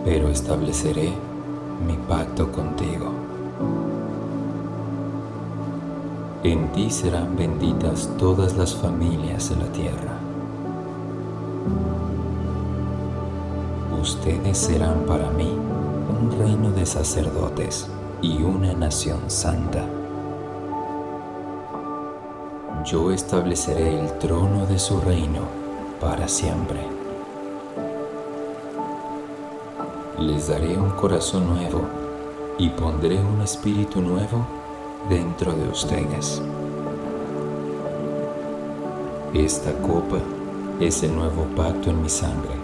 pero estableceré mi pacto contigo. En ti serán benditas todas las familias de la tierra. Ustedes serán para mí un reino de sacerdotes y una nación santa. Yo estableceré el trono de su reino para siempre. Les daré un corazón nuevo y pondré un espíritu nuevo dentro de ustedes. Esta copa es el nuevo pacto en mi sangre,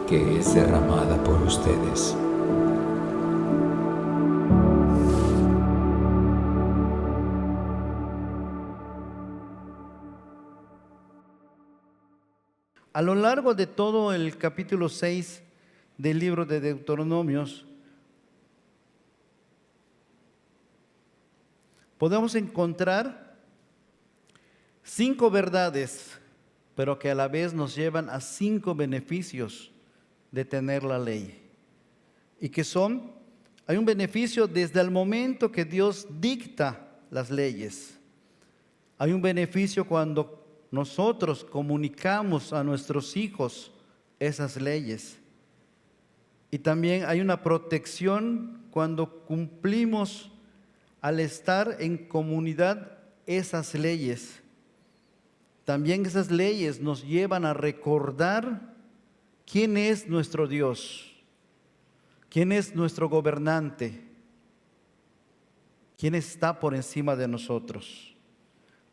que es derramada por ustedes. A lo largo de todo el capítulo 6 del libro de Deuteronomios, podemos encontrar 5 verdades, pero que a la vez nos llevan a 5 beneficios de tener la ley. Y que son, hay un beneficio desde el momento que Dios dicta las leyes. Hay un beneficio cuando nosotros comunicamos a nuestros hijos esas leyes. Y también hay una protección cuando cumplimos al estar en comunidad esas leyes. También esas leyes nos llevan a recordar quién es nuestro Dios, quién es nuestro gobernante, quién está por encima de nosotros.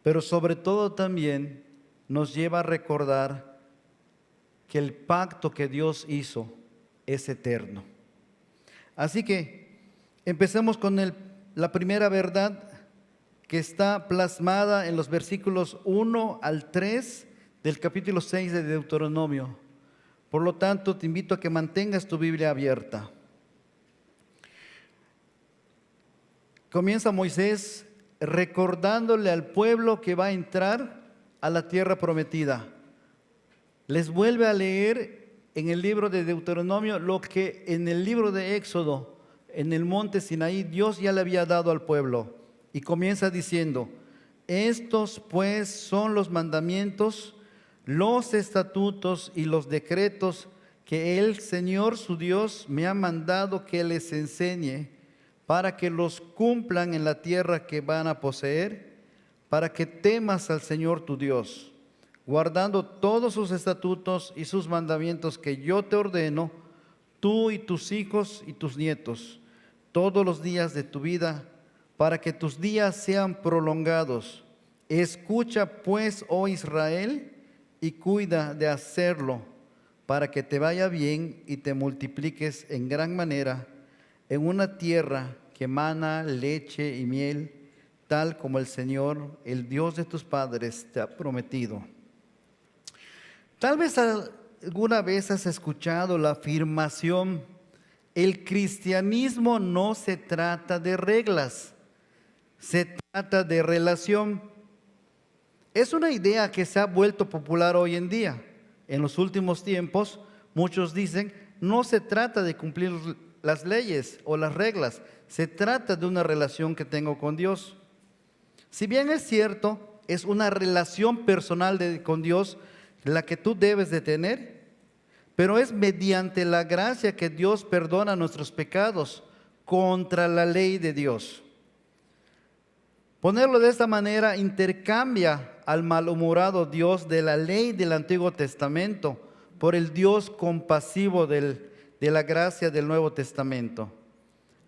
Pero sobre todo también nos lleva a recordar que el pacto que Dios hizo es eterno. Así que empecemos con la primera verdad que está plasmada en los versículos 1 al 3 del capítulo 6 de Deuteronomio. Por lo tanto, te invito a que mantengas tu Biblia abierta. Comienza Moisés recordándole al pueblo que va a entrar a la tierra prometida. Les vuelve a leer en el libro de Deuteronomio lo que en el libro de Éxodo, en el monte Sinaí, Dios ya le había dado al pueblo. Y comienza diciendo: estos pues son los mandamientos, los estatutos y los decretos que el Señor su Dios me ha mandado que les enseñe, para que los cumplan en la tierra que van a poseer, para que temas al Señor tu Dios, guardando todos sus estatutos y sus mandamientos que yo te ordeno, tú y tus hijos y tus nietos, todos los días de tu vida, para que tus días sean prolongados. Escucha pues, oh Israel, y cuida de hacerlo, para que te vaya bien y te multipliques en gran manera en una tierra que mana leche y miel, tal como el Señor, el Dios de tus padres, te ha prometido. Tal vez alguna vez has escuchado la afirmación: el cristianismo no se trata de reglas, se trata de relación. Es una idea que se ha vuelto popular hoy en día. En los últimos tiempos, muchos dicen: no se trata de cumplir las leyes o las reglas, se trata de una relación que tengo con Dios. Si bien es cierto, es una relación personal con Dios la que tú debes de tener, pero es mediante la gracia que Dios perdona nuestros pecados contra la ley de Dios. Ponerlo de esta manera intercambia al malhumorado Dios de la ley del Antiguo Testamento por el Dios compasivo de la gracia del Nuevo Testamento.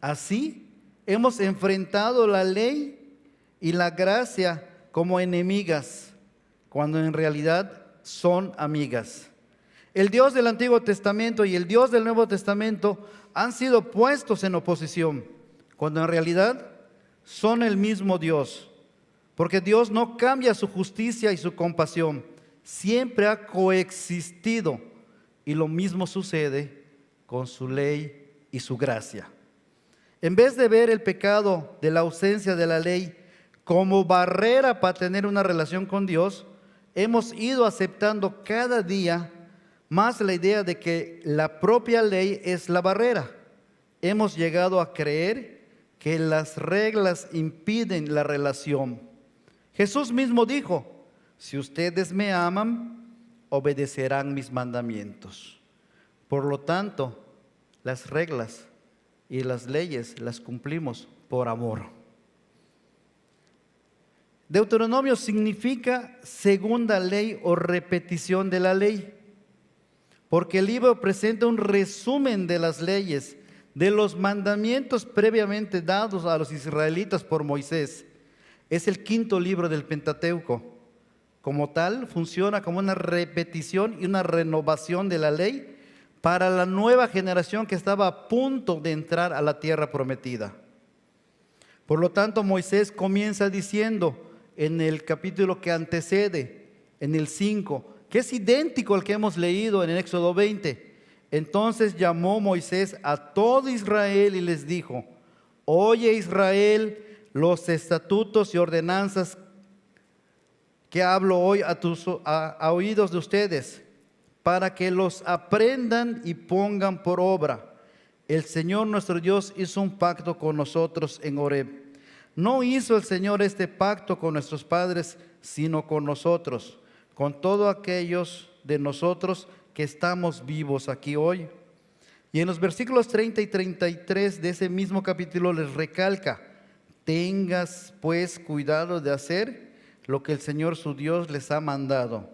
Así, hemos enfrentado la ley y la gracia como enemigas, cuando en realidad son amigas. El Dios del Antiguo Testamento y el Dios del Nuevo Testamento han sido puestos en oposición, cuando en realidad son el mismo Dios, porque Dios no cambia su justicia y su compasión, siempre ha coexistido, y lo mismo sucede con su ley y su gracia. En vez de ver el pecado de la ausencia de la ley como barrera para tener una relación con Dios, hemos ido aceptando cada día más la idea de que la propia ley es la barrera. Hemos llegado a creer que las reglas impiden la relación. Jesús mismo dijo: si ustedes me aman, obedecerán mis mandamientos. Por lo tanto, las reglas y las leyes las cumplimos por amor. Deuteronomio significa segunda ley o repetición de la ley, porque el libro presenta un resumen de las leyes, de los mandamientos previamente dados a los israelitas por Moisés. Es el quinto libro del Pentateuco. Como tal, funciona como una repetición y una renovación de la ley para la nueva generación que estaba a punto de entrar a la tierra prometida. Por lo tanto, Moisés comienza diciendo en el capítulo que antecede, en el 5, que es idéntico al que hemos leído en el Éxodo 20. Entonces llamó Moisés a todo Israel y les dijo: oye Israel, los estatutos y ordenanzas que hablo hoy a oídos de ustedes, para que los aprendan y pongan por obra. El Señor nuestro Dios hizo un pacto con nosotros en Horeb. No hizo el Señor este pacto con nuestros padres, sino con nosotros, con todos aquellos de nosotros que estamos vivos aquí hoy. Y en los versículos 30 y 33 de ese mismo capítulo les recalca: tengas pues cuidado de hacer lo que el Señor su Dios les ha mandado.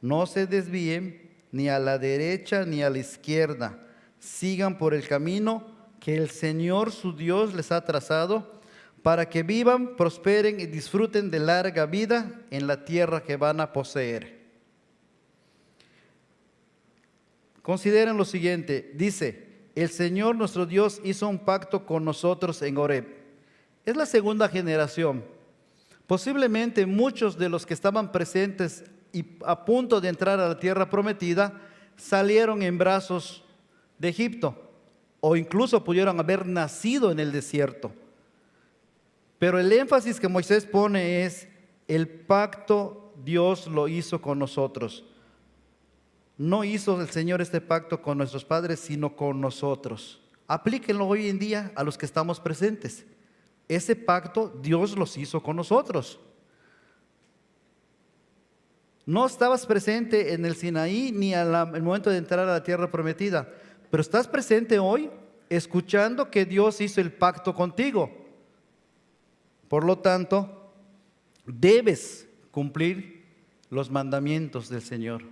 No se desvíen ni a la derecha ni a la izquierda. Sigan por el camino que el Señor su Dios les ha trazado, para que vivan, prosperen y disfruten de larga vida en la tierra que van a poseer. Consideren lo siguiente, dice: el Señor nuestro Dios hizo un pacto con nosotros en Horeb. Es la segunda generación. Posiblemente muchos de los que estaban presentes y a punto de entrar a la tierra prometida salieron en brazos de Egipto, o incluso pudieron haber nacido en el desierto. Pero el énfasis que Moisés pone es: el pacto Dios lo hizo con nosotros. No hizo el Señor este pacto con nuestros padres, sino con nosotros. Aplíquenlo hoy en día a los que estamos presentes. Ese pacto Dios los hizo con nosotros. No estabas presente en el Sinaí ni al momento de entrar a la tierra prometida, pero estás presente hoy escuchando que Dios hizo el pacto contigo. Por lo tanto, debes cumplir los mandamientos del Señor.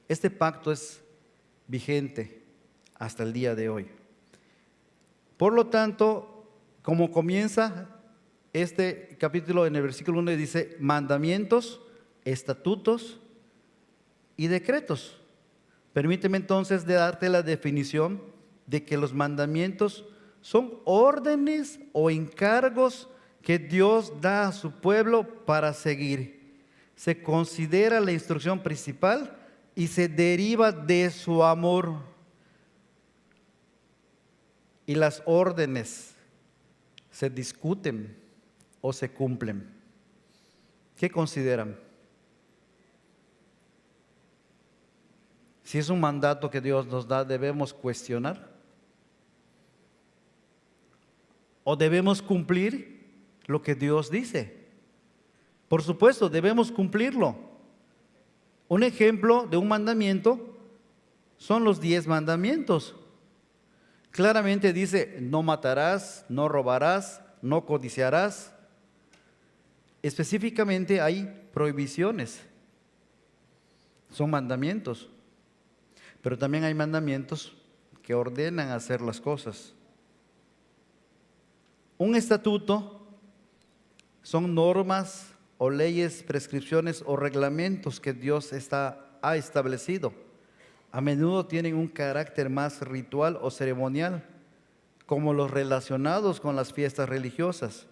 Este pacto es vigente hasta el día de hoy. Por lo tanto, como comienza este capítulo en el versículo 1, dice: mandamientos, estatutos y decretos. Permíteme entonces de darte la definición de que los mandamientos son órdenes o encargos que Dios da a su pueblo para seguir. Se considera la instrucción principal y se deriva de su amor. Y las órdenes se discuten o se cumplen. ¿Qué consideran? Si es un mandato que Dios nos da, ¿debemos cuestionar? ¿O debemos cumplir lo que Dios dice? Por supuesto, debemos cumplirlo. Un ejemplo de un mandamiento son los 10 mandamientos. Claramente dice: no matarás, no robarás, no codiciarás. Específicamente hay prohibiciones. Son mandamientos. Pero también hay mandamientos que ordenan hacer las cosas. Un estatuto son normas o leyes, prescripciones o reglamentos que Dios ha establecido. A menudo tienen un carácter más ritual o ceremonial, como los relacionados con las fiestas religiosas.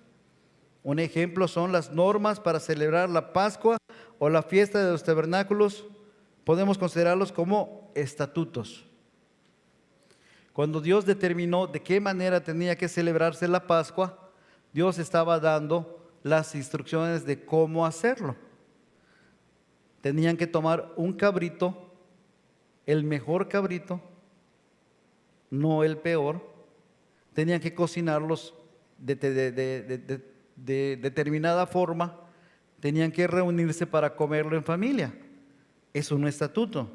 Un ejemplo son las normas para celebrar la Pascua o la fiesta de los tabernáculos. Podemos considerarlos como estatutos. Cuando Dios determinó de qué manera tenía que celebrarse la Pascua, Dios estaba dando las instrucciones de cómo hacerlo. Tenían que tomar un cabrito el mejor cabrito, no el peor. Tenían que cocinarlos de determinada forma, tenían que reunirse para comerlo en familia. Es un estatuto.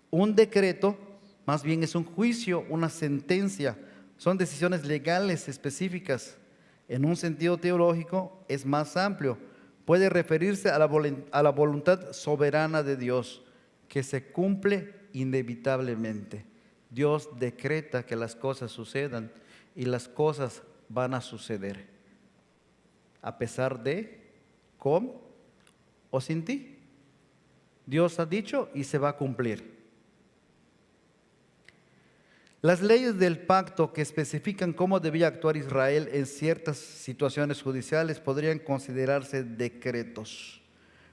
Un decreto más bien es un juicio, una sentencia, son decisiones legales específicas. En un sentido teológico es más amplio, puede referirse a la voluntad soberana de Dios, que se cumple inevitablemente. Dios decreta que las cosas sucedan y las cosas van a suceder, a pesar de, con o sin ti. Dios ha dicho y se va a cumplir. Las leyes del pacto que especifican cómo debía actuar Israel en ciertas situaciones judiciales podrían considerarse decretos.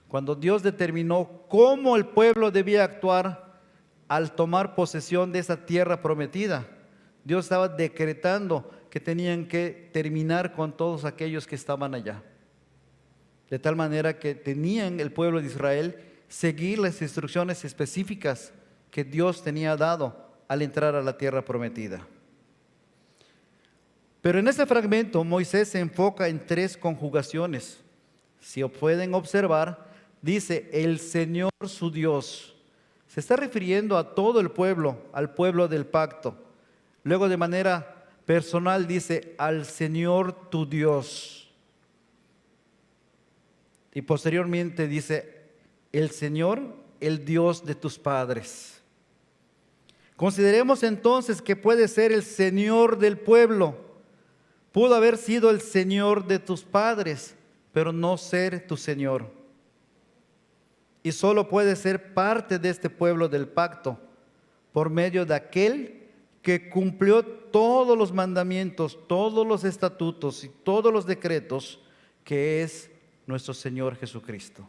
Cuando Dios determinó cómo el pueblo debía actuar al tomar posesión de esa tierra prometida, Dios estaba decretando que tenían que terminar con todos aquellos que estaban allá. De tal manera que tenían el pueblo de Israel seguir las instrucciones específicas que Dios tenía dado al entrar a la tierra prometida. Pero en este fragmento Moisés se enfoca en 3 conjugaciones. Si pueden observar, dice el Señor su Dios. Se está refiriendo a todo el pueblo, al pueblo del pacto. Luego de manera personal dice al Señor tu Dios. Y posteriormente dice el Señor, el Dios de tus padres. Consideremos entonces que puede ser el Señor del pueblo. Pudo haber sido el Señor de tus padres, pero no ser tu Señor. Y solo puede ser parte de este pueblo del pacto por medio de aquel que cumplió todos los mandamientos, todos los estatutos y todos los decretos, que es nuestro Señor Jesucristo.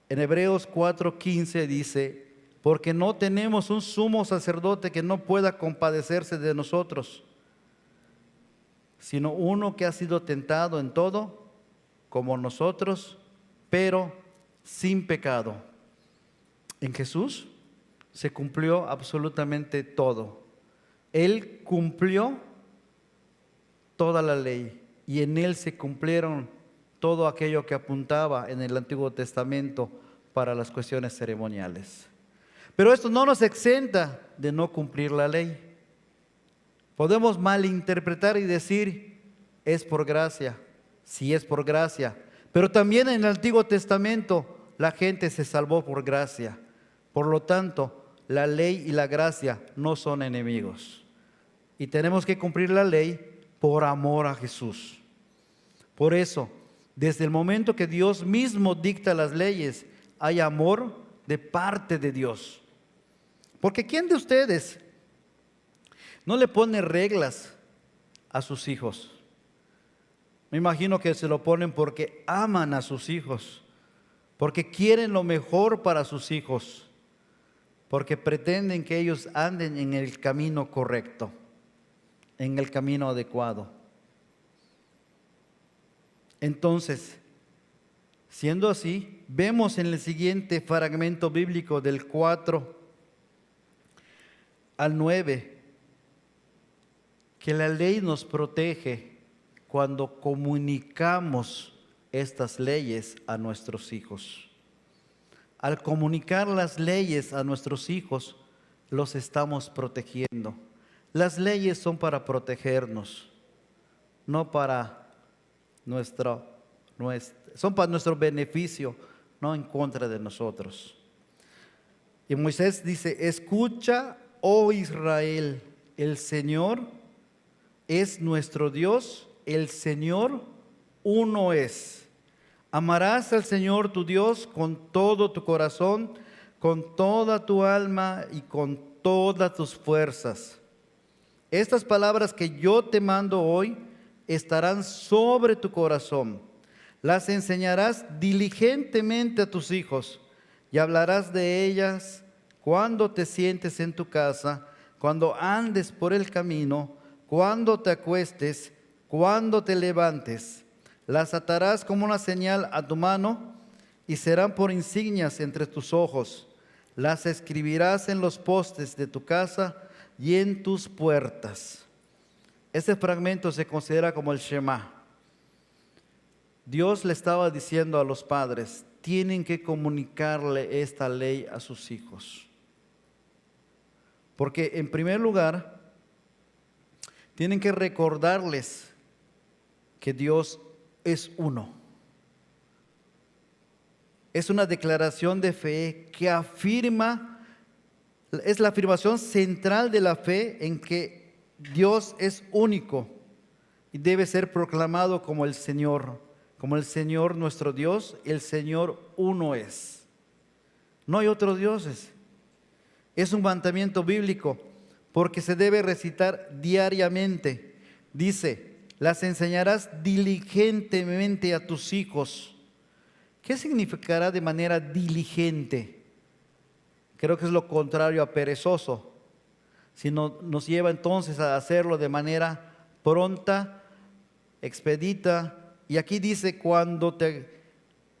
En Hebreos 4:15 dice: porque no tenemos un sumo sacerdote que no pueda compadecerse de nosotros, sino uno que ha sido tentado en todo, como nosotros, pero sin pecado. En Jesús se cumplió absolutamente todo. Él cumplió toda la ley y en Él se cumplieron todo aquello que apuntaba en el Antiguo Testamento para las cuestiones ceremoniales. Pero esto no nos exenta de no cumplir la ley. Podemos malinterpretar y decir, es por gracia. Sí, es por gracia. Pero también en el Antiguo Testamento la gente se salvó por gracia. Por lo tanto, la ley y la gracia no son enemigos. Y tenemos que cumplir la ley por amor a Jesús. Por eso, desde el momento que Dios mismo dicta las leyes, hay amor de parte de Dios. Porque ¿quién de ustedes no le pone reglas a sus hijos? Me imagino que se lo ponen porque aman a sus hijos, porque quieren lo mejor para sus hijos, porque pretenden que ellos anden en el camino correcto, en el camino adecuado. Entonces, siendo así, vemos en el siguiente fragmento bíblico del 4 al 9, que la ley nos protege cuando comunicamos estas leyes a nuestros hijos. Al comunicar las leyes a nuestros hijos, los estamos protegiendo. Las leyes son para protegernos, no para son para nuestro beneficio, no en contra de nosotros. Y Moisés dice, escucha, oh Israel, el Señor es nuestro Dios, el Señor uno es. Amarás al Señor tu Dios con todo tu corazón, con toda tu alma y con todas tus fuerzas. Estas palabras que yo te mando hoy estarán sobre tu corazón. Las enseñarás diligentemente a tus hijos y hablarás de ellas cuando te sientes en tu casa, cuando andes por el camino, cuando te acuestes, cuando te levantes. Las atarás como una señal a tu mano y serán por insignias entre tus ojos. las escribirás en los postes de tu casa y en tus puertas. Este fragmento se considera como el Shema. Dios le estaba diciendo a los padres, tienen que comunicarle esta ley a sus hijos. Porque en primer lugar, tienen que recordarles que Dios es uno. Es una declaración de fe que afirma, es la afirmación central de la fe en que Dios es único y debe ser proclamado como el Señor nuestro Dios, el Señor uno es. No hay otros dioses. Es un mandamiento bíblico porque se debe recitar diariamente. Dice, las enseñarás diligentemente a tus hijos. ¿Qué significará de manera diligente? Creo que es lo contrario a perezoso. Sino nos lleva entonces a hacerlo de manera pronta, expedita. Y aquí dice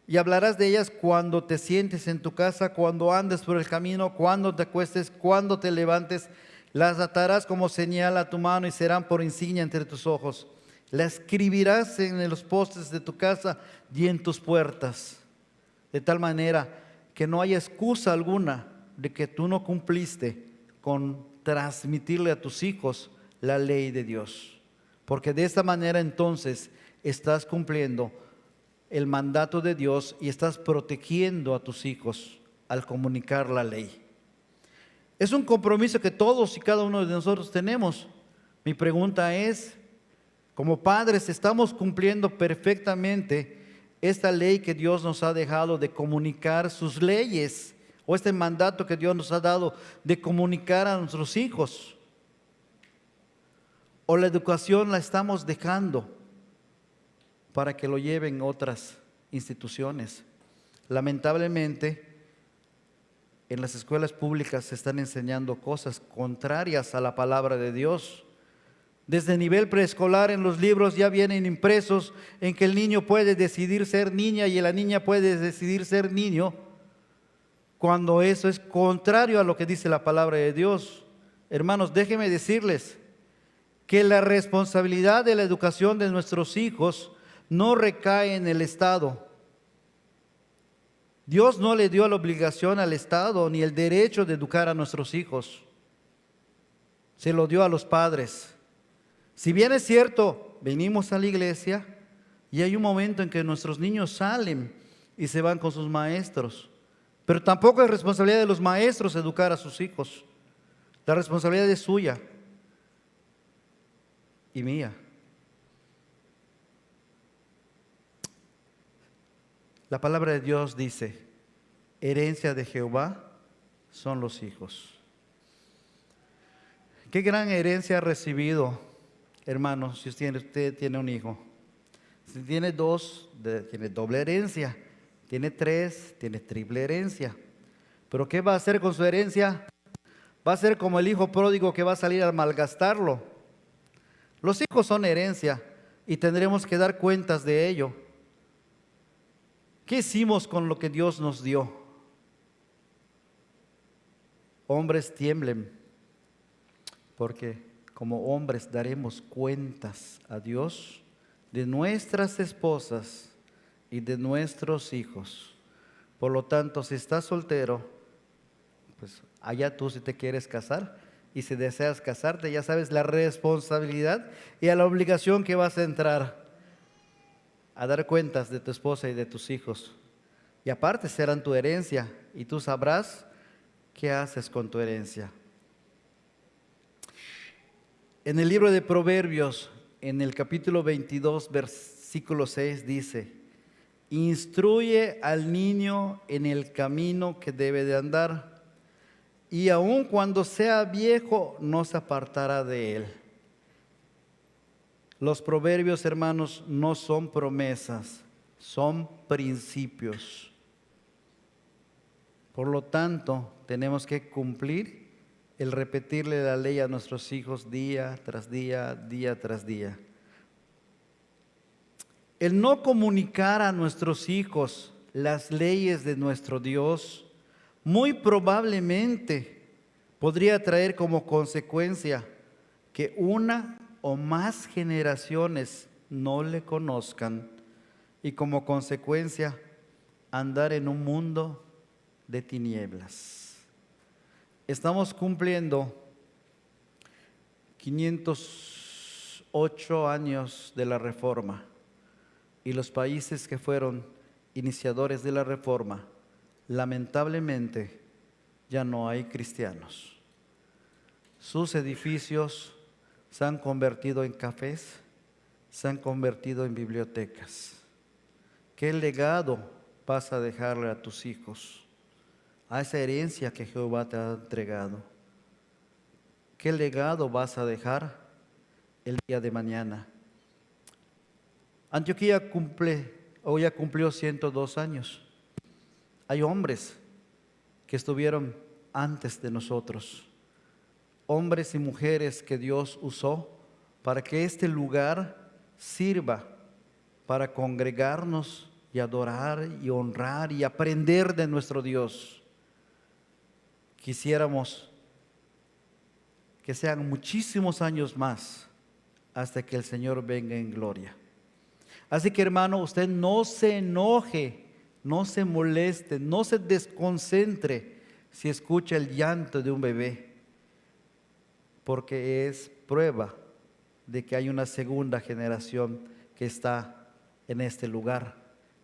y hablarás de ellas cuando te sientes en tu casa, cuando andes por el camino, cuando te acuestes, cuando te levantes. Las atarás como señal a tu mano y serán por insignia entre tus ojos. Las escribirás en los postes de tu casa y en tus puertas. De tal manera que no haya excusa alguna de que tú no cumpliste con transmitirle a tus hijos la ley de Dios. Porque de esta manera entonces estás cumpliendo el mandato de Dios y estás protegiendo a tus hijos al comunicar la ley. Es un compromiso que todos y cada uno de nosotros tenemos. Mi pregunta es, como padres, ¿estamos cumpliendo perfectamente esta ley que Dios nos ha dejado de comunicar sus leyes? O este mandato que Dios nos ha dado de comunicar a nuestros hijos. O la educación la estamos dejando para que lo lleven otras instituciones. Lamentablemente, en las escuelas públicas se están enseñando cosas contrarias a la palabra de Dios. Desde nivel preescolar en los libros ya vienen impresos en que el niño puede decidir ser niña y la niña puede decidir ser niño, cuando eso es contrario a lo que dice la palabra de Dios. Hermanos, déjenme decirles que la responsabilidad de la educación de nuestros hijos no recae en el Estado. Dios no le dio la obligación al Estado ni el derecho de educar a nuestros hijos. Se lo dio a los padres. Si bien es cierto, venimos a la iglesia y hay un momento en que nuestros niños salen y se van con sus maestros. Pero tampoco es responsabilidad de los maestros educar a sus hijos. La responsabilidad es suya y mía. La palabra de Dios dice, herencia de Jehová son los hijos. ¿Qué gran herencia ha recibido, hermanos, si usted tiene un hijo? Si tiene dos, tiene doble herencia. Tiene tres, tiene triple herencia. ¿Pero qué va a hacer con su herencia? Va a ser como el hijo pródigo que va a salir a malgastarlo. Los hijos son herencia y tendremos que dar cuentas de ello. ¿Qué hicimos con lo que Dios nos dio? Hombres, tiemblen, porque como hombres daremos cuentas a Dios de nuestras esposas y de nuestros hijos. Por lo tanto, si estás soltero, pues allá tú si te quieres casar, y si deseas casarte, ya sabes la responsabilidad y a la obligación que vas a entrar a dar cuentas de tu esposa y de tus hijos. Y aparte serán tu herencia y tú sabrás qué haces con tu herencia. En el libro de Proverbios, en el capítulo 22, versículo 6 dice, instruye al niño en el camino que debe de andar, y aun cuando sea viejo no se apartará de él. Los proverbios, hermanos, no son promesas, son principios. Por lo tanto, tenemos que cumplir el repetirle la ley a nuestros hijos día tras día, día tras día. El no comunicar a nuestros hijos las leyes de nuestro Dios muy probablemente podría traer como consecuencia que una o más generaciones no le conozcan y como consecuencia andar en un mundo de tinieblas. Estamos cumpliendo 508 años de la Reforma y los países que fueron iniciadores de la Reforma, lamentablemente ya no hay cristianos. Sus edificios se han convertido en cafés, se han convertido en bibliotecas. ¿Qué legado vas a dejarle a tus hijos? A esa herencia que Jehová te ha entregado. ¿Qué legado vas a dejar el día de mañana? Antioquía ya cumplió 102 años. Hay hombres que estuvieron antes de nosotros, hombres y mujeres que Dios usó para que este lugar sirva para congregarnos y adorar y honrar y aprender de nuestro Dios. Quisiéramos que sean muchísimos años más hasta que el Señor venga en gloria. Así que, hermano, usted no se enoje, no se moleste, no se desconcentre si escucha el llanto de un bebé, porque es prueba de que hay una segunda generación que está en este lugar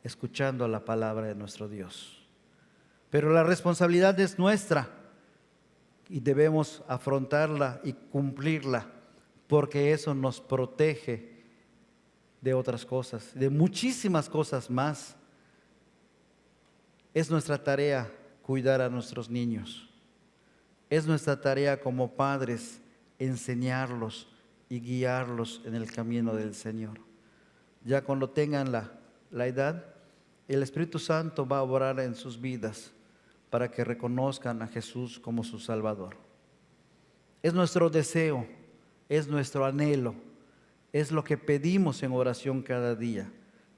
escuchando la palabra de nuestro Dios. Pero la responsabilidad es nuestra y debemos afrontarla y cumplirla, porque eso nos protege de otras cosas, de muchísimas cosas más. Es nuestra tarea cuidar a nuestros niños. Es nuestra tarea como padres enseñarlos y guiarlos en el camino del Señor. Ya cuando tengan la edad, el Espíritu Santo va a obrar en sus vidas para que reconozcan a Jesús como su Salvador. Es nuestro deseo, es nuestro anhelo, es lo que pedimos en oración cada día,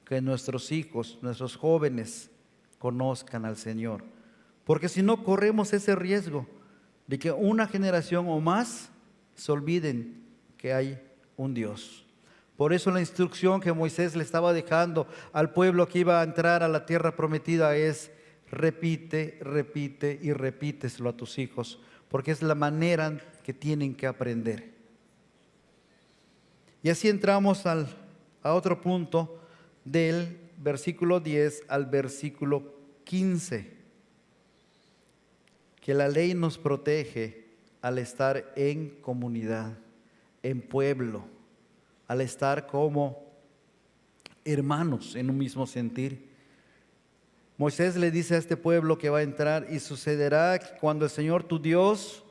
que nuestros hijos, nuestros jóvenes conozcan al Señor. Porque si no, corremos ese riesgo de que una generación o más se olviden que hay un Dios. Por eso la instrucción que Moisés le estaba dejando al pueblo que iba a entrar a la tierra prometida es: repite, repite y repíteselo a tus hijos, porque es la manera que tienen que aprender. Y así entramos a otro punto, del versículo 10 al versículo 15, que la ley nos protege al estar en comunidad, en pueblo, al estar como hermanos en un mismo sentir. Moisés le dice a este pueblo que va a entrar: y sucederá que cuando el Señor tu Dios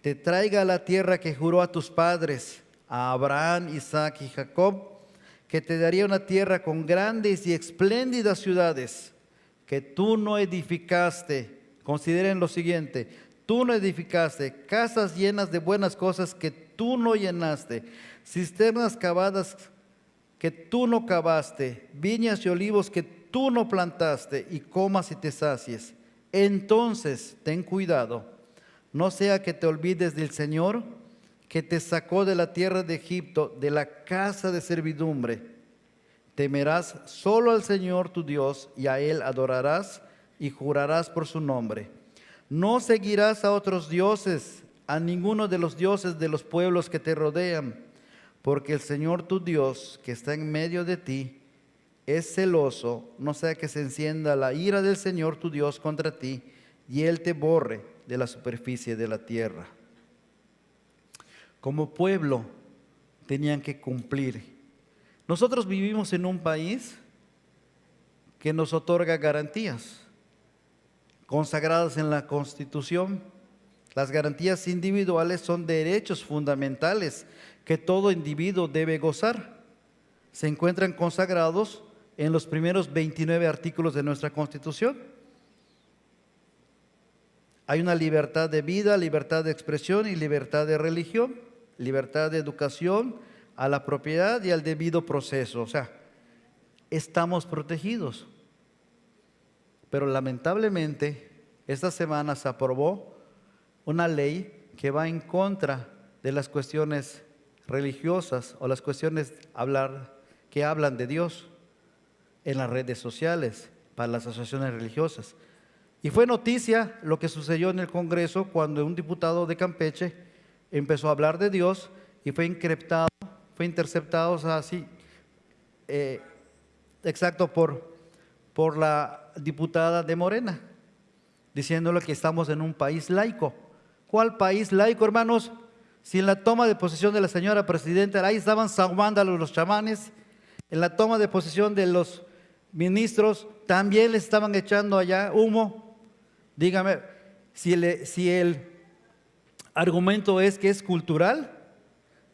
te traiga a la tierra que juró a tus padres, a Abraham, Isaac y Jacob, que te daría una tierra con grandes y espléndidas ciudades que tú no edificaste. Consideren lo siguiente: tú no edificaste, casas llenas de buenas cosas que tú no llenaste, cisternas cavadas que tú no cavaste, viñas y olivos que tú no plantaste, y comas y te sacies. Entonces ten cuidado, no sea que te olvides del Señor, que te sacó de la tierra de Egipto, de la casa de servidumbre. Temerás solo al Señor tu Dios, y a Él adorarás y jurarás por su nombre. No seguirás a otros dioses, a ninguno de los dioses de los pueblos que te rodean, porque el Señor tu Dios, que está en medio de ti, es celoso, no sea que se encienda la ira del Señor tu Dios contra ti, y Él te borre de la superficie de la tierra. Como pueblo tenían que cumplir. Nosotros vivimos en un país que nos otorga garantías consagradas en la Constitución. Las garantías individuales son derechos fundamentales que todo individuo debe gozar. Se encuentran consagrados en los primeros 29 artículos de nuestra Constitución. Hay una libertad de vida, libertad de expresión y libertad de religión, libertad de educación, a la propiedad y al debido proceso. O sea, estamos protegidos. Pero lamentablemente esta semana se aprobó una ley que va en contra de las cuestiones religiosas o las cuestiones que hablan de Dios en las redes sociales para las asociaciones religiosas. Y fue noticia lo que sucedió en el Congreso cuando un diputado de Campeche empezó a hablar de Dios y fue interceptado, o sea, así, exacto, por la diputada de Morena, diciéndole que estamos en un país laico. ¿Cuál país laico, hermanos? Si en la toma de posesión de la señora presidenta, ahí estaban saumándolos los chamanes, en la toma de posesión de los ministros, también le estaban echando allá humo. Dígame, si el argumento es que es cultural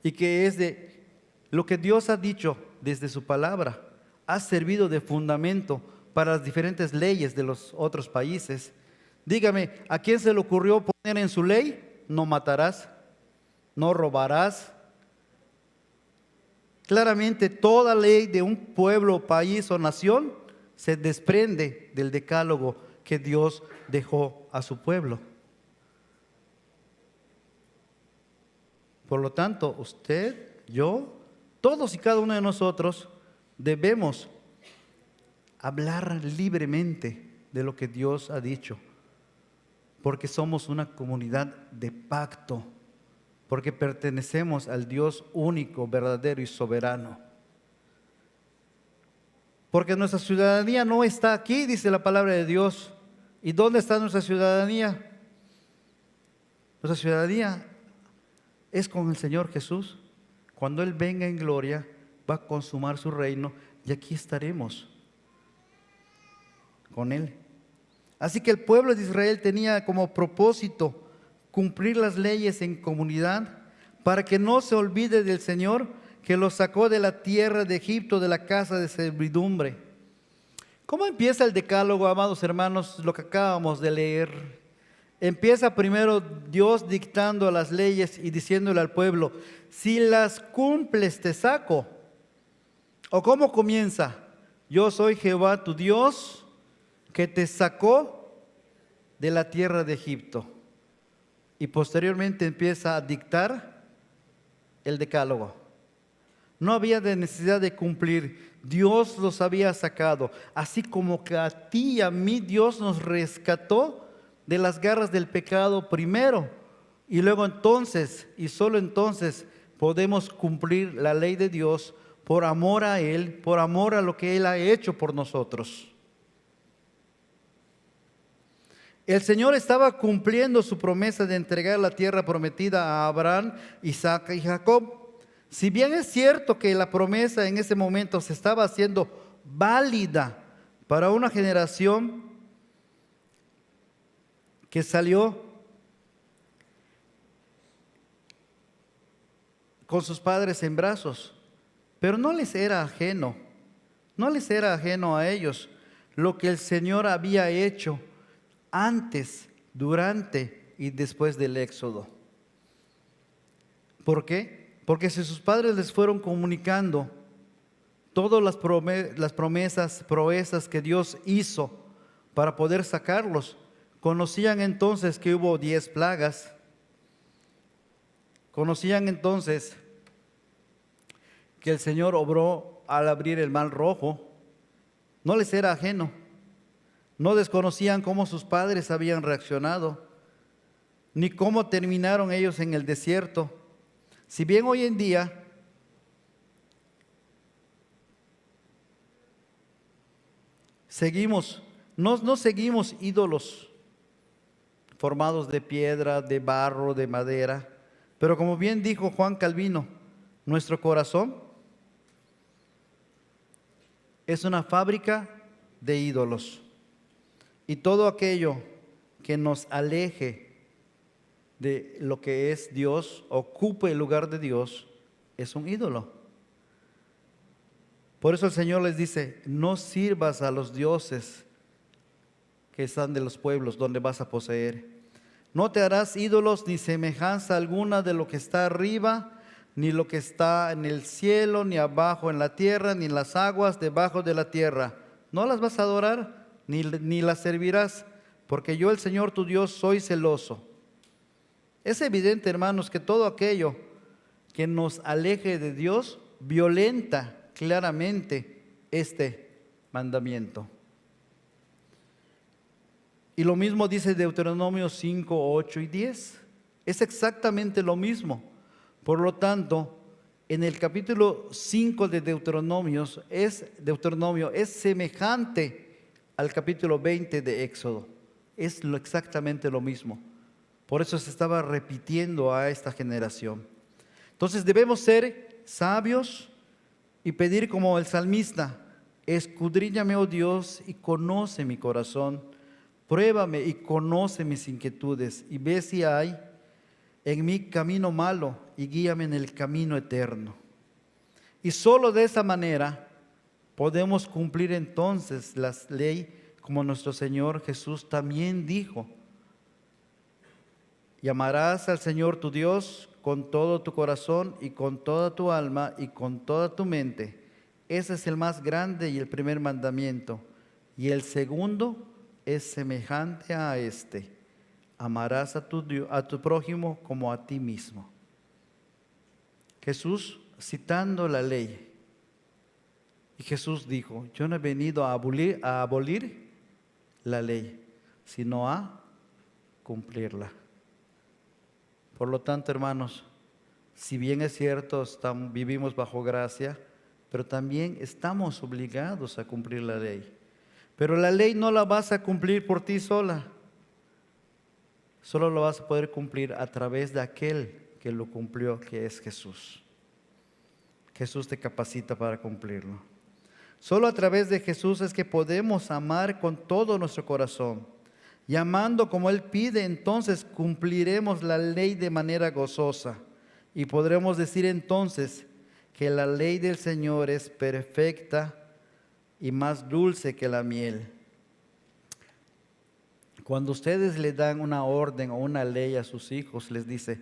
y que es de lo que Dios ha dicho desde su palabra, ha servido de fundamento para las diferentes leyes de los otros países. Dígame, ¿a quién se le ocurrió poner en su ley? No matarás, no robarás. Claramente toda ley de un pueblo, país o nación se desprende del decálogo que Dios dejó a su pueblo. Por lo tanto, usted, yo, todos y cada uno de nosotros debemos hablar libremente de lo que Dios ha dicho, porque somos una comunidad de pacto, porque pertenecemos al Dios único, verdadero y soberano. Porque nuestra ciudadanía no está aquí, dice la palabra de Dios. ¿Y dónde está nuestra ciudadanía? Nuestra ciudadanía es con el Señor Jesús. Cuando Él venga en gloria, va a consumar su reino y aquí estaremos con Él. Así que el pueblo de Israel tenía como propósito cumplir las leyes en comunidad para que no se olvide del Señor que los sacó de la tierra de Egipto, de la casa de servidumbre. ¿Cómo empieza el decálogo, amados hermanos? Lo que acabamos de leer. Empieza primero Dios dictando las leyes y diciéndole al pueblo, si las cumples te saco. ¿O cómo comienza? Yo soy Jehová tu Dios que te sacó de la tierra de Egipto. Y posteriormente empieza a dictar el decálogo. No había de necesidad de cumplir. Dios los había sacado. Así como que a ti y a mí Dios nos rescató de las garras del pecado primero. Y luego entonces, y solo entonces, podemos cumplir la ley de Dios por amor a Él, por amor a lo que Él ha hecho por nosotros. El Señor estaba cumpliendo su promesa de entregar la tierra prometida a Abraham, Isaac y Jacob. Si bien es cierto que la promesa en ese momento se estaba haciendo válida para una generación que salió con sus padres en brazos, pero no les era ajeno a ellos lo que el Señor había hecho antes, durante y después del Éxodo. ¿Por qué? Porque si sus padres les fueron comunicando todas las promesas, proezas que Dios hizo para poder sacarlos, conocían entonces que hubo 10 plagas, conocían entonces que el Señor obró al abrir el mar rojo, no les era ajeno, no desconocían cómo sus padres habían reaccionado, ni cómo terminaron ellos en el desierto. Si bien hoy en día no seguimos ídolos formados de piedra, de barro, de madera, pero como bien dijo Juan Calvino, nuestro corazón es una fábrica de ídolos. Y todo aquello que nos aleje de lo que es Dios, ocupe el lugar de Dios, es un ídolo. Por eso el Señor les dice, no sirvas a los dioses que están de los pueblos donde vas a poseer. No te harás ídolos ni semejanza alguna de lo que está arriba, ni lo que está en el cielo, ni abajo en la tierra, ni en las aguas debajo de la tierra. No las vas a adorar, ni las servirás, porque yo el Señor tu Dios soy celoso. Es evidente, hermanos, que todo aquello que nos aleje de Dios violenta claramente este mandamiento. Y lo mismo dice Deuteronomio 5, 8 y 10. Es exactamente lo mismo. Por lo tanto, en el capítulo 5 de Deuteronomio es semejante al capítulo 20 de Éxodo. Es exactamente lo mismo. Por eso se estaba repitiendo a esta generación. Entonces debemos ser sabios y pedir como el salmista: escudriñame, oh Dios, y conoce mi corazón. Pruébame y conoce mis inquietudes, y ve si hay en mí camino malo, y guíame en el camino eterno. Y solo de esa manera podemos cumplir entonces la ley, como nuestro Señor Jesús también dijo: y amarás al Señor tu Dios con todo tu corazón y con toda tu alma y con toda tu mente. Ese es el más grande y el primer mandamiento. Y el segundo es semejante a este: amarás a tu prójimo como a ti mismo. Jesús citando la ley. Y Jesús dijo: yo no he venido a abolir la ley, sino a cumplirla. Por lo tanto, hermanos, si bien es cierto, vivimos bajo gracia, pero también estamos obligados a cumplir la ley. Pero la ley no la vas a cumplir por ti sola. Solo lo vas a poder cumplir a través de aquel que lo cumplió, que es Jesús. Jesús te capacita para cumplirlo. Solo a través de Jesús es que podemos amar con todo nuestro corazón. Y amando como Él pide, entonces cumpliremos la ley de manera gozosa. Y podremos decir entonces que la ley del Señor es perfecta y más dulce que la miel. Cuando ustedes le dan una orden o una ley a sus hijos, les dice,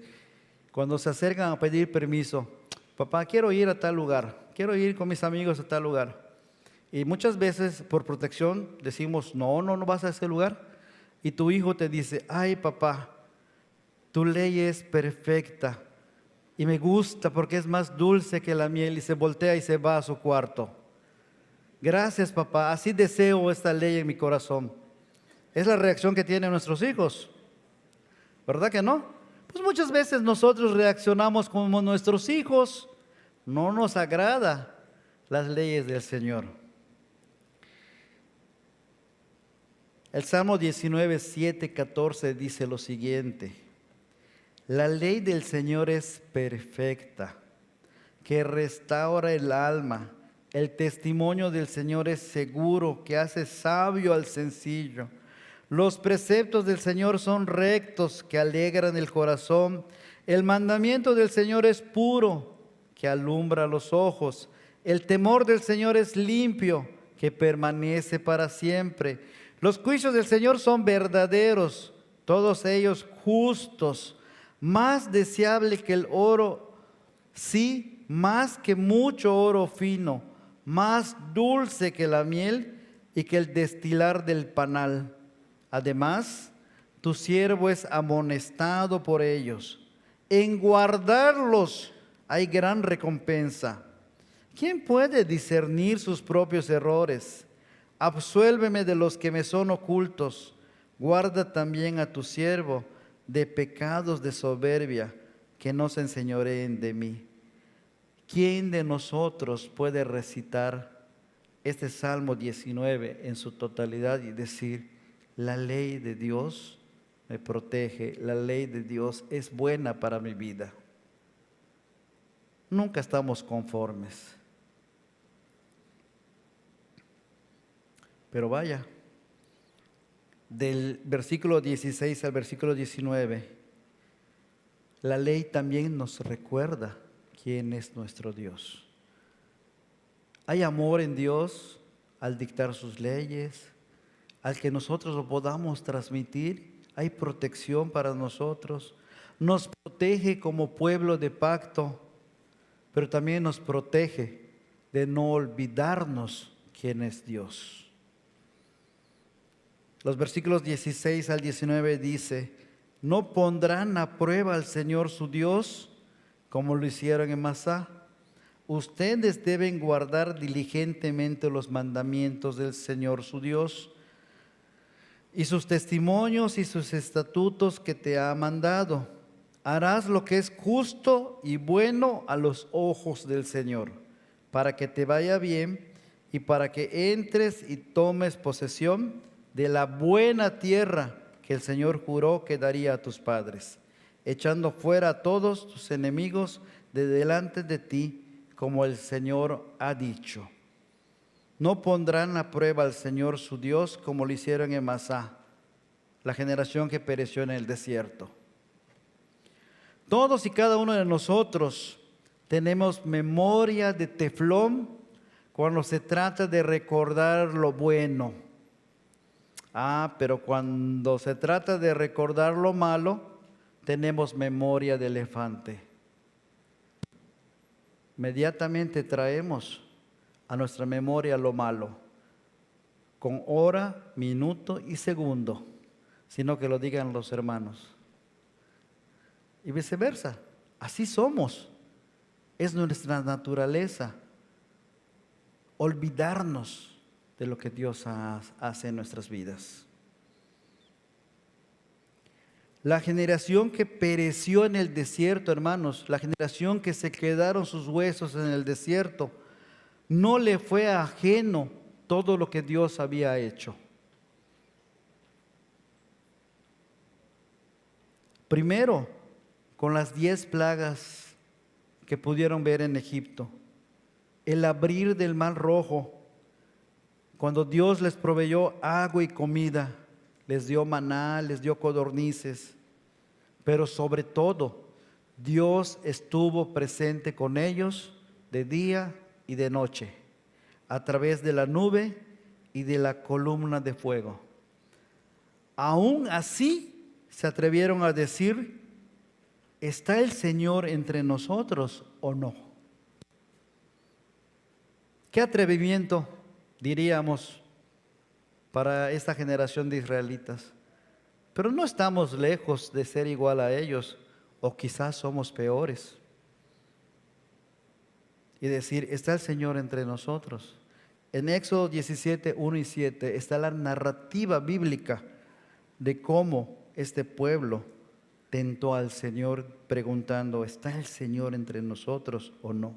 cuando se acercan a pedir permiso: papá, quiero ir a tal lugar, quiero ir con mis amigos a tal lugar. Y muchas veces por protección decimos: no vas a ese lugar. Y tu hijo te dice: ay papá, tu ley es perfecta y me gusta porque es más dulce que la miel, y se voltea y se va a su cuarto. Gracias papá, así deseo esta ley en mi corazón. Es la reacción que tienen nuestros hijos, ¿verdad que no? Pues muchas veces nosotros reaccionamos como nuestros hijos. No nos agrada las leyes del Señor. El Salmo 19, 7, 14 dice lo siguiente: la ley del Señor es perfecta, que restaura el alma. El testimonio del Señor es seguro, que hace sabio al sencillo. Los preceptos del Señor son rectos, que alegran el corazón. El mandamiento del Señor es puro, que alumbra los ojos. El temor del Señor es limpio, que permanece para siempre. Los juicios del Señor son verdaderos, todos ellos justos. Más deseable que el oro, sí, más que mucho oro fino. Más dulce que la miel y que el destilar del panal. Además, tu siervo es amonestado por ellos. En guardarlos hay gran recompensa. ¿Quién puede discernir sus propios errores? Absuélveme de los que me son ocultos. Guarda también a tu siervo de pecados de soberbia, que no se enseñoreen de mí. ¿Quién de nosotros puede recitar este Salmo 19 en su totalidad y decir: la ley de Dios me protege, la ley de Dios es buena para mi vida? Nunca estamos conformes. Pero vaya, del versículo 16 al versículo 19, la ley también nos recuerda quién es nuestro Dios. Hay amor en Dios al dictar sus leyes, al que nosotros lo podamos transmitir. Hay protección para nosotros. Nos protege como pueblo de pacto, pero también nos protege de no olvidarnos quién es Dios. Los versículos 16 al 19 dice: no pondrán a prueba al Señor su Dios como lo hicieron en Masá. Ustedes deben guardar diligentemente los mandamientos del Señor su Dios y sus testimonios y sus estatutos que te ha mandado. Harás lo que es justo y bueno a los ojos del Señor, para que te vaya bien y para que entres y tomes posesión de la buena tierra que el Señor juró que daría a tus padres, echando fuera a todos tus enemigos de delante de ti, como el Señor ha dicho. No pondrán a prueba al Señor su Dios como lo hicieron en Masá, la generación que pereció en el desierto. Todos y cada uno de nosotros tenemos memoria de teflón cuando se trata de recordar lo bueno. Pero cuando se trata de recordar lo malo, tenemos memoria de elefante. Inmediatamente traemos a nuestra memoria lo malo, con hora, minuto y segundo, sino que lo digan los hermanos. Y viceversa, así somos. Es nuestra naturaleza olvidarnos de lo que Dios hace en nuestras vidas. La generación que pereció en el desierto, hermanos, la generación que se quedaron sus huesos en el desierto, no le fue ajeno todo lo que Dios había hecho. Primero, con las 10 plagas que pudieron ver en Egipto, el abrir del Mar Rojo, cuando Dios les proveyó agua y comida, les dio maná, les dio codornices, pero sobre todo, Dios estuvo presente con ellos de día y de noche, a través de la nube y de la columna de fuego. Aún así, se atrevieron a decir: ¿está el Señor entre nosotros o no? ¿Qué atrevimiento, diríamos, para esta generación de israelitas? Pero no estamos lejos de ser igual a ellos, o quizás somos peores. Y decir: ¿está el Señor entre nosotros? En Éxodo 17, 1 y 7 está la narrativa bíblica de cómo este pueblo tentó al Señor preguntando: ¿está el Señor entre nosotros o no?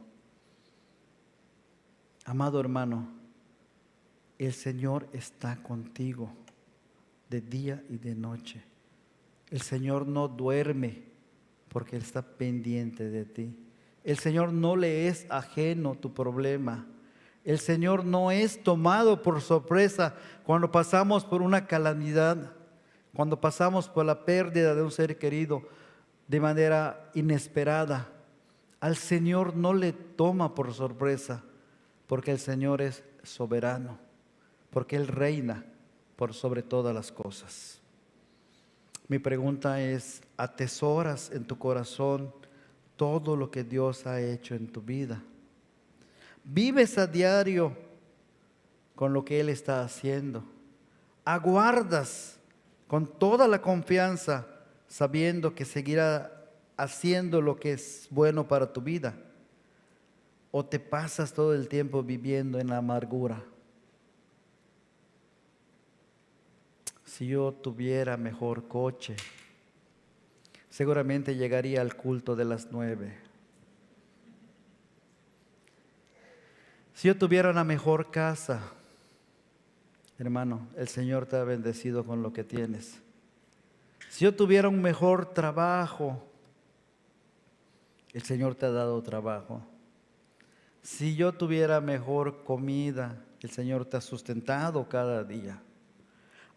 Amado hermano, el Señor está contigo de día y de noche. El Señor no duerme porque Él está pendiente de ti. El Señor no le es ajeno tu problema. El Señor no es tomado por sorpresa cuando pasamos por una calamidad, cuando pasamos por la pérdida de un ser querido de manera inesperada. Al Señor no le toma por sorpresa, porque el Señor es soberano, porque Él reina por sobre todas las cosas. Mi pregunta es: ¿atesoras en tu corazón todo lo que Dios ha hecho en tu vida? ¿Vives a diario con lo que Él está haciendo? ¿Aguardas con toda la confianza sabiendo que seguirá haciendo lo que es bueno para tu vida? ¿O te pasas todo el tiempo viviendo en la amargura? Si yo tuviera mejor coche, seguramente llegaría al culto de las 9. Si yo tuviera una mejor casa, hermano, el Señor te ha bendecido con lo que tienes. Si yo tuviera un mejor trabajo, el Señor te ha dado trabajo. Si yo tuviera mejor comida, el Señor te ha sustentado cada día.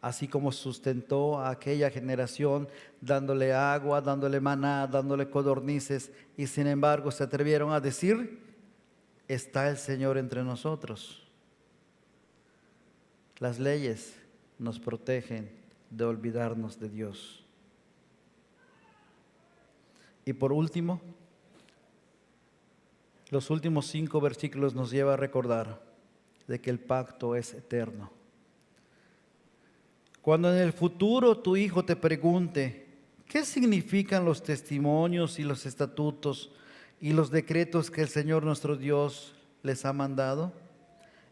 Así como sustentó a aquella generación dándole agua, dándole maná, dándole codornices, y sin embargo se atrevieron a decir: ¿está el Señor entre nosotros? Las leyes nos protegen de olvidarnos de Dios. Y por último, los últimos 5 versículos nos llevan a recordar de que el pacto es eterno. Cuando en el futuro tu hijo te pregunte, ¿qué significan los testimonios y los estatutos y los decretos que el Señor nuestro Dios les ha mandado?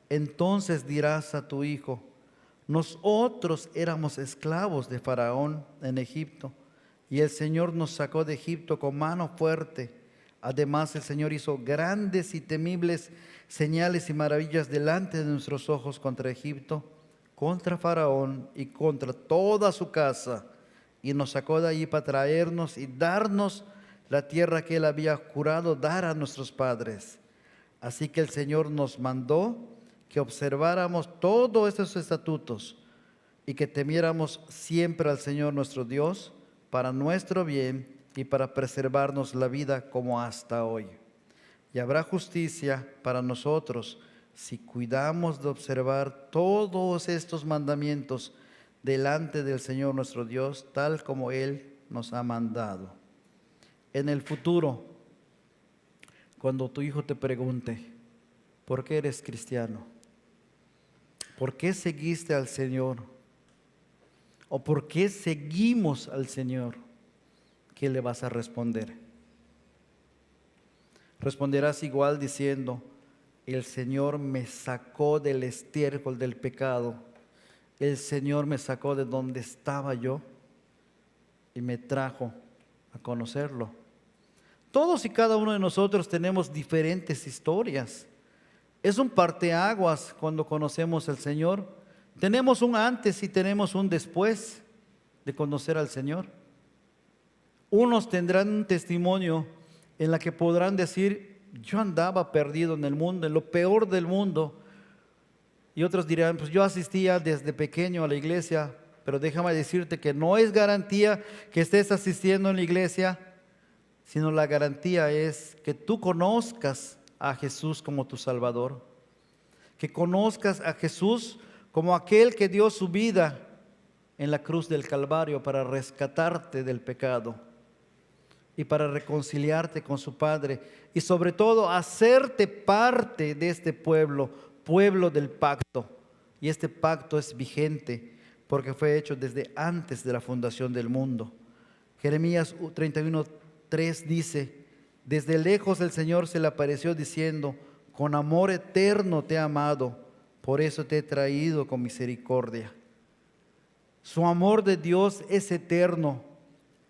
Entonces dirás a tu hijo, nosotros éramos esclavos de Faraón en Egipto, y el Señor nos sacó de Egipto con mano fuerte. Además, el Señor hizo grandes y temibles señales y maravillas delante de nuestros ojos contra Egipto, contra Faraón y contra toda su casa, y nos sacó de allí para traernos y darnos la tierra que Él había jurado dar a nuestros padres. Así que el Señor nos mandó que observáramos todos estos estatutos y que temiéramos siempre al Señor nuestro Dios para nuestro bien y para preservarnos la vida como hasta hoy. Y habrá justicia para nosotros si cuidamos de observar todos estos mandamientos delante del Señor nuestro Dios, tal como Él nos ha mandado. En el futuro, cuando tu hijo te pregunte, ¿por qué eres cristiano? ¿Por qué seguiste al Señor? ¿O por qué seguimos al Señor? ¿Qué le vas a responder? Responderás igual diciendo, el Señor me sacó del estiércol del pecado. El Señor me sacó de donde estaba yo y me trajo a conocerlo. Todos y cada uno de nosotros tenemos diferentes historias. Es un parteaguas cuando conocemos al Señor. Tenemos un antes y tenemos un después de conocer al Señor. Unos tendrán un testimonio en la que podrán decir, yo andaba perdido en el mundo, en lo peor del mundo. Y otros dirán, pues yo asistía desde pequeño a la iglesia, pero déjame decirte que no es garantía que estés asistiendo en la iglesia, sino la garantía es que tú conozcas a Jesús como tu Salvador, que conozcas a Jesús como aquel que dio su vida en la cruz del Calvario para rescatarte del pecado y para reconciliarte con su Padre y sobre todo hacerte parte de este pueblo, pueblo del pacto. Y este pacto es vigente porque fue hecho desde antes de la fundación del mundo. Jeremías 31:3 dice, desde lejos el Señor se le apareció diciendo, con amor eterno te he amado, por eso te he traído con misericordia. Su amor de Dios es eterno.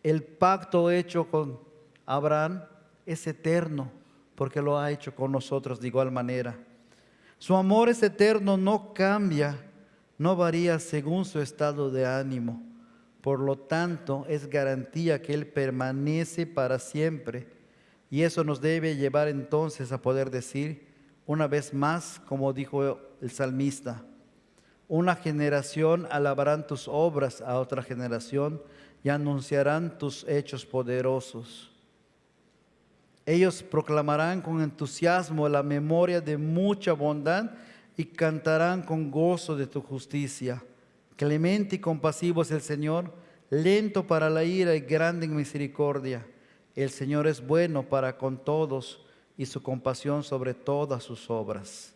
El pacto hecho con Abraham es eterno, porque lo ha hecho con nosotros de igual manera. Su amor es eterno, no cambia, no varía según su estado de ánimo. Por lo tanto, es garantía que Él permanece para siempre. Y eso nos debe llevar entonces a poder decir, una vez más, como dijo el salmista, una generación alabarán tus obras a otra generación y anunciarán tus hechos poderosos. Ellos proclamarán con entusiasmo la memoria de mucha bondad y cantarán con gozo de tu justicia. Clemente y compasivo es el Señor, lento para la ira y grande en misericordia. El Señor es bueno para con todos y su compasión sobre todas sus obras.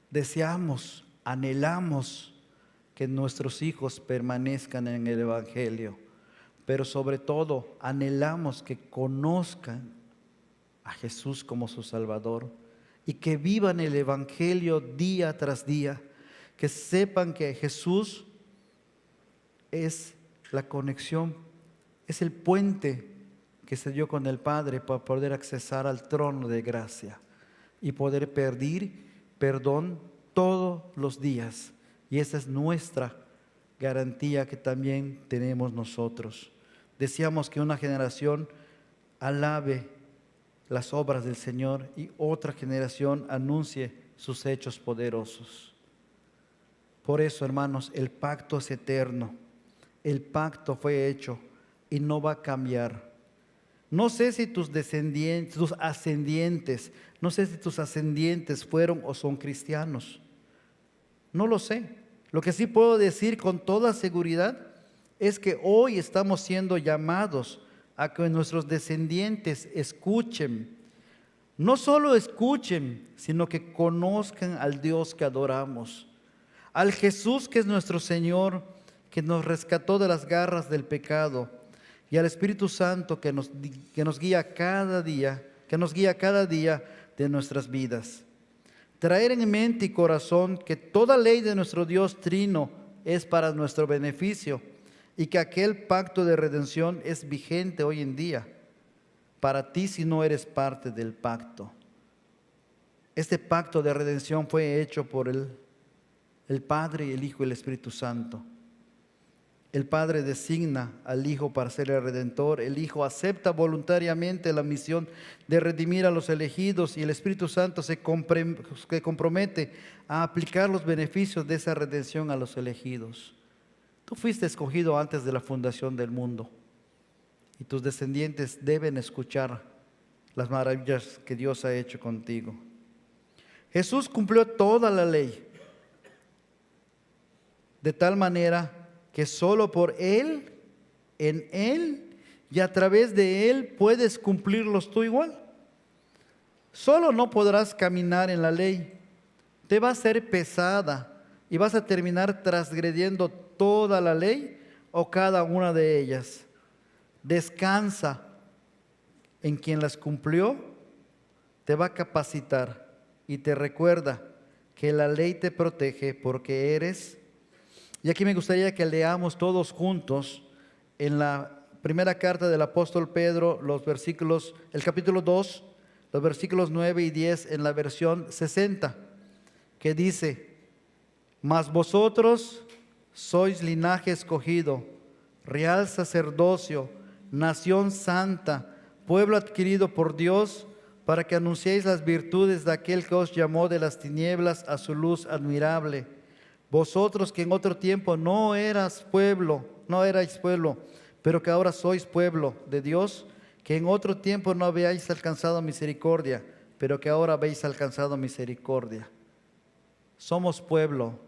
Deseamos, anhelamos que nuestros hijos permanezcan en el Evangelio, pero sobre todo anhelamos que conozcan a Jesús como su Salvador y que vivan el Evangelio día tras día, que sepan que Jesús es la conexión, es el puente que se dio con el Padre para poder accesar al trono de gracia y poder pedir perdón todos los días. Y esa es nuestra garantía que también tenemos nosotros. Deseamos que una generación alabe las obras del Señor y otra generación anuncie sus hechos poderosos. Por eso, hermanos, el pacto es eterno. El pacto fue hecho y no va a cambiar. No sé si tus ascendientes fueron o son cristianos. No lo sé. Lo que sí puedo decir con toda seguridad es que hoy estamos siendo llamados a que nuestros descendientes escuchen. No solo escuchen, sino que conozcan al Dios que adoramos, al Jesús que es nuestro Señor, que nos rescató de las garras del pecado, y al Espíritu Santo que nos guía cada día, de nuestras vidas. Traer en mente y corazón que toda ley de nuestro Dios Trino es para nuestro beneficio y que aquel pacto de redención es vigente hoy en día para ti si no eres parte del pacto. Este pacto de redención fue hecho por el Padre, el Hijo y el Espíritu Santo. El Padre designa al Hijo para ser el Redentor. El Hijo acepta voluntariamente la misión de redimir a los elegidos y el Espíritu Santo se compromete a aplicar los beneficios de esa redención a los elegidos. Tú fuiste escogido antes de la fundación del mundo y tus descendientes deben escuchar las maravillas que Dios ha hecho contigo. Jesús cumplió toda la ley de tal manera que solo por Él, en Él y a través de Él puedes cumplirlos tú igual. Solo no podrás caminar en la ley. Te va a ser pesada y vas a terminar transgrediendo toda la ley o cada una de ellas. Descansa en quien las cumplió, te va a capacitar y te recuerda que la ley te protege porque eres. Y aquí me gustaría que leamos todos juntos en la primera carta del apóstol Pedro, el capítulo 2, los versículos 9 y 10 en la versión 60, que dice: mas vosotros sois linaje escogido, real sacerdocio, nación santa, pueblo adquirido por Dios, para que anunciéis las virtudes de aquel que os llamó de las tinieblas a su luz admirable. Vosotros que en otro tiempo no erais pueblo, pero que ahora sois pueblo de Dios, que en otro tiempo no habíais alcanzado misericordia, pero que ahora habéis alcanzado misericordia. Somos pueblo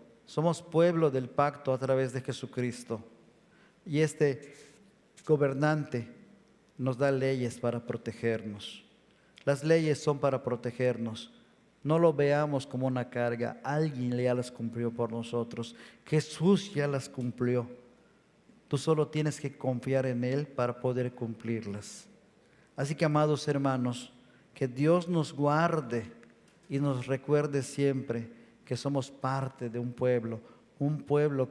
del pacto a través de Jesucristo. Y este gobernante nos da leyes para protegernos. Las leyes son para protegernos. No lo veamos como una carga. Alguien ya las cumplió por nosotros. Jesús ya las cumplió. Tú solo tienes que confiar en Él para poder cumplirlas. Así que, amados hermanos, que Dios nos guarde y nos recuerde siempre que somos parte de un pueblo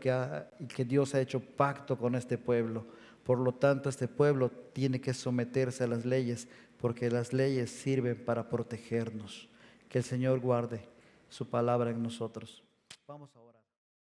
que Dios ha hecho pacto con este pueblo. Por lo tanto, este pueblo tiene que someterse a las leyes, porque las leyes sirven para protegernos. Que el Señor guarde su palabra en nosotros. Vamos ahora.